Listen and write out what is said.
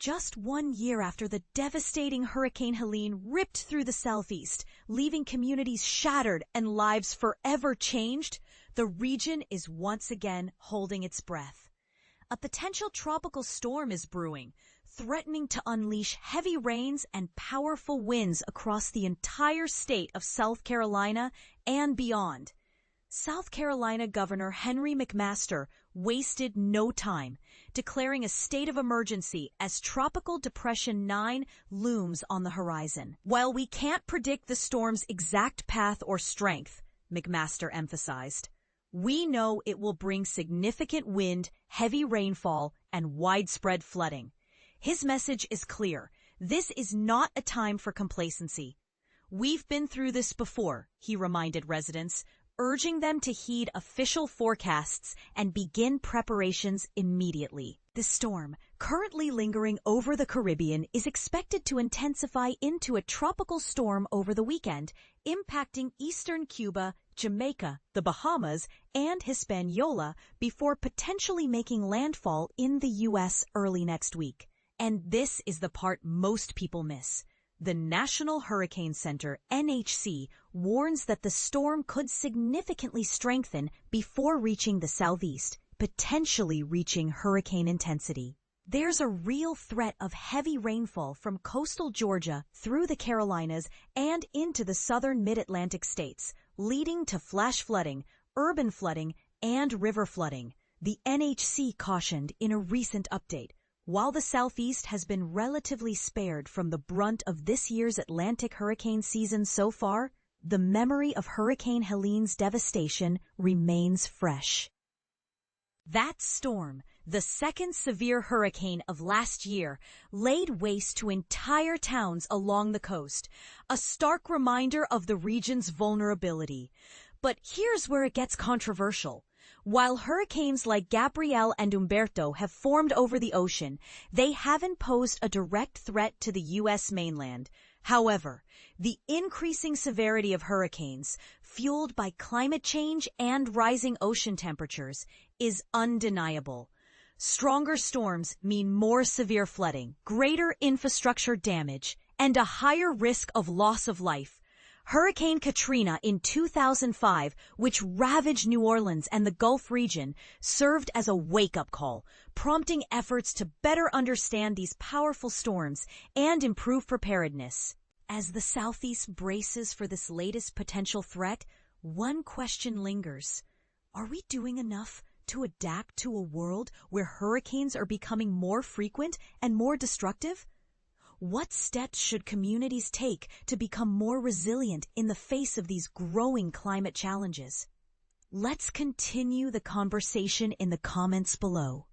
Just 1 year after the devastating Hurricane Helene ripped through the Southeast, leaving communities shattered and lives forever changed, the region is once again holding its breath. A potential tropical storm is brewing, threatening to unleash heavy rains and powerful winds across the entire state of South Carolina and beyond. South Carolina Governor Henry McMaster wasted no time, declaring a state of emergency as Tropical Depression 9 looms on the horizon. While we can't predict the storm's exact path or strength, McMaster emphasized, we know it will bring significant wind, heavy rainfall, and widespread flooding. His message is clear. This is not a time for complacency. We've been through this before, he reminded residents, urging them to heed official forecasts and begin preparations immediately. The storm, currently lingering over the Caribbean, is expected to intensify into a tropical storm over the weekend, impacting eastern Cuba, Jamaica, the Bahamas, and Hispaniola before potentially making landfall in the U.S. early next week. And this is the part most people miss. The National Hurricane Center, NHC, warns that the storm could significantly strengthen before reaching the southeast, potentially reaching hurricane intensity. There's a real threat of heavy rainfall from coastal Georgia through the Carolinas and into the southern mid-Atlantic states, leading to flash flooding, urban flooding, and river flooding, the NHC cautioned in a recent update. While the Southeast has been relatively spared from the brunt of this year's Atlantic hurricane season so far, the memory of Hurricane Helene's devastation remains fresh. That storm, the second severe hurricane of last year, laid waste to entire towns along the coast, a stark reminder of the region's vulnerability. But here's where it gets controversial. While hurricanes like Gabrielle and Umberto have formed over the ocean, they haven't posed a direct threat to the U.S. mainland. However, the increasing severity of hurricanes, fueled by climate change and rising ocean temperatures, is undeniable. Stronger storms mean more severe flooding, greater infrastructure damage, and a higher risk of loss of life. Hurricane Katrina in 2005, which ravaged New Orleans and the Gulf region, served as a wake-up call, prompting efforts to better understand these powerful storms and improve preparedness. As the Southeast braces for this latest potential threat, one question lingers. Are we doing enough to adapt to a world where hurricanes are becoming more frequent and more destructive? What steps should communities take to become more resilient in the face of these growing climate challenges? Let's continue the conversation in the comments below.